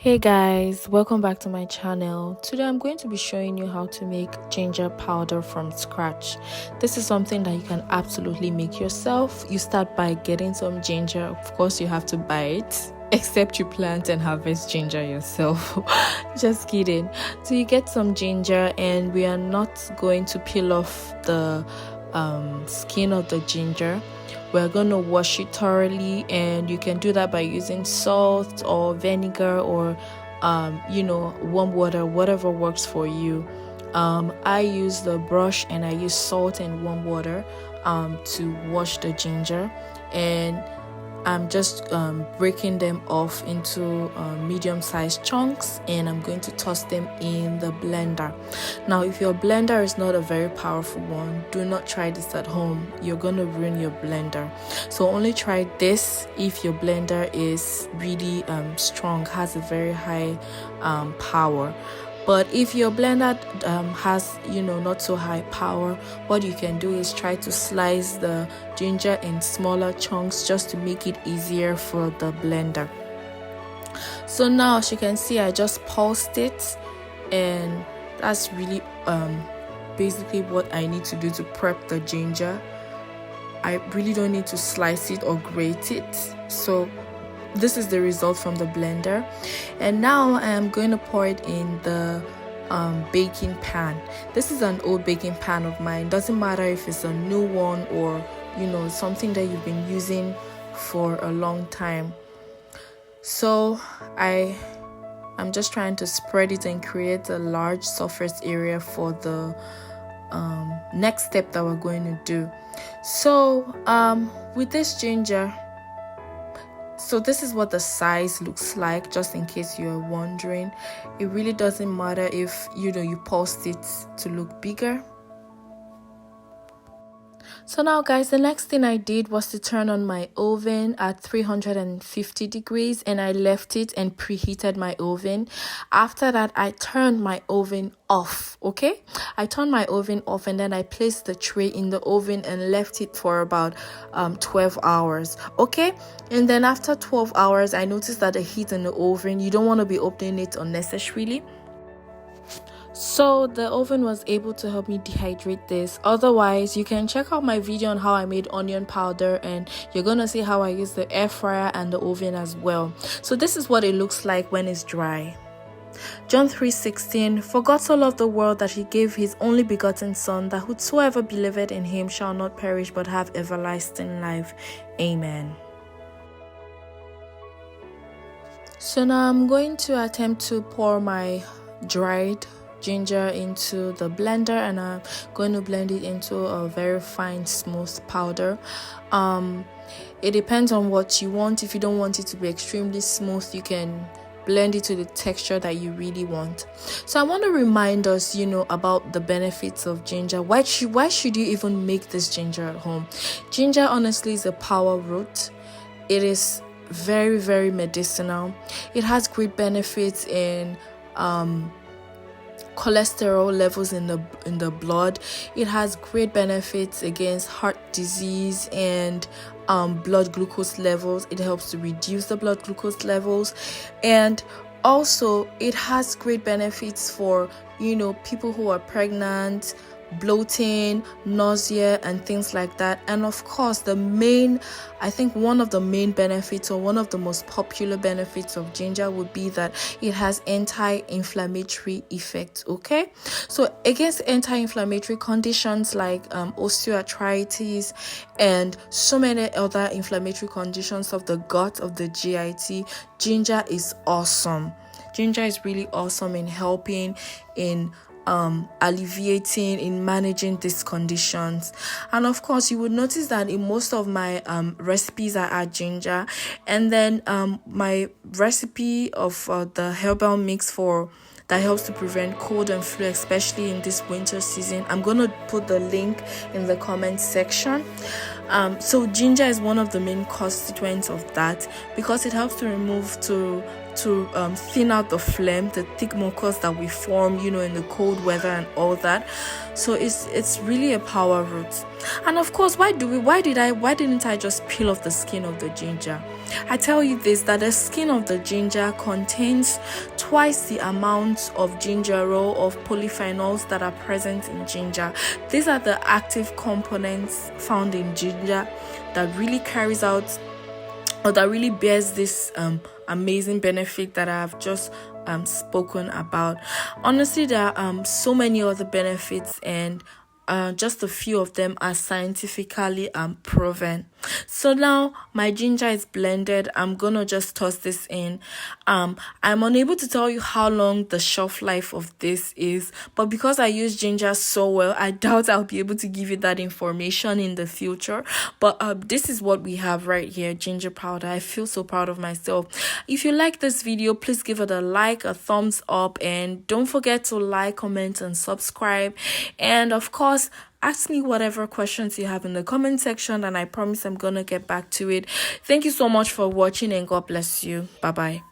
Hey guys, welcome back to my channel. Today I'm going to be showing you how to make ginger powder from scratch. This is something that you can absolutely make yourself. You start by getting some ginger. Of course you have to buy it, except you plant and harvest ginger yourself. Just kidding. So you get some ginger, and we are not going to peel off the skin of the ginger. We're going to wash it thoroughly, and you can do that by using salt or vinegar or warm water, whatever works for you. I use the brush and I use salt and warm water to wash the ginger, and I'm just breaking them off into medium-sized chunks, and I'm going to toss them in the blender. Now, if your blender is not a very powerful one, do not try this at home. You're going to ruin your blender. So only try this if your blender is really strong, has a very high power. But if your blender has not so high power, what you can do is try to slice the ginger in smaller chunks just to make it easier for the blender. So now, as you can see, I just pulsed it, and that's really basically what I need to do to prep the ginger. I really don't need to slice it or grate it. So this is the result from the blender, and now I am going to pour it in the baking pan. This is an old baking pan of mine. Doesn't matter if it's a new one or something that you've been using for a long time. So I'm just trying to spread it and create a large surface area for the next step that we're going to do. So with this ginger, so this is what the size looks like, just in case you're wondering. It really doesn't matter if you pulsed it to look bigger. So now guys, the next thing I did was to turn on my oven at 350 degrees, and I left it and preheated my oven. After that, I turned my oven off. Okay, I turned my oven off, and then I placed the tray in the oven and left it for about 12 hours. Okay, and then after 12 hours, I noticed that the heat in the oven, you don't want to be opening it unnecessarily. So the oven was able to help me dehydrate this. Otherwise, you can check out my video on how I made onion powder, and you're gonna see how I use the air fryer and the oven as well. So this is what it looks like when it's dry. John 3:16, for God so loved the world that he gave his only begotten Son, that whosoever believeth in him shall not perish but have everlasting life. Amen. So now I'm going to attempt to pour my dried ginger into the blender, and I'm going to blend it into a very fine smooth powder. It depends on what you want. If you don't want it to be extremely smooth, you can blend it to the texture that you really want. So I want to remind us about the benefits of ginger. Why should you even make this ginger at home? Ginger honestly is a power root. It is very, very medicinal. It has great benefits in cholesterol levels in the blood. It has great benefits against heart disease and blood glucose levels. It helps to reduce the blood glucose levels, and also it has great benefits for people who are pregnant, bloating, nausea, and things like that. And of course, I think one of the main benefits, or one of the most popular benefits of ginger, would be that it has anti-inflammatory effects. Okay, so against anti-inflammatory conditions like osteoarthritis and so many other inflammatory conditions of the gut, of the GIT, ginger is awesome. Ginger is really awesome in helping in alleviating, in managing these conditions. And of course, you would notice that in most of my recipes I add ginger. And then my recipe of the herbal mix that helps to prevent cold and flu, especially in this winter season, I'm going to put the link in the comment section. So ginger is one of the main constituents of that, because it helps to remove to to thin out the phlegm, the thick mucus that we form, in the cold weather and all that. So it's really a power root. And of course, why didn't I just peel off the skin of the ginger? I tell you this, that the skin of the ginger contains twice the amount of gingerol, of polyphenols that are present in ginger. These are the active components found in ginger that really carries out, or that really bears this amazing benefit that I've just spoken about. Honestly, there are so many other benefits, and just a few of them are scientifically proven. So now my ginger is blended. I'm gonna just toss this in. I'm unable to tell you how long the shelf life of this is, but because I use ginger so well, I doubt I'll be able to give you that information in the future. But this is what we have right here, ginger powder. I feel so proud of myself. If you like this video, please give it a like, a thumbs up, and don't forget to like, comment, and subscribe. And of course, ask me whatever questions you have in the comment section, and I promise I'm gonna get back to it. Thank you so much for watching, and God bless you. Bye bye.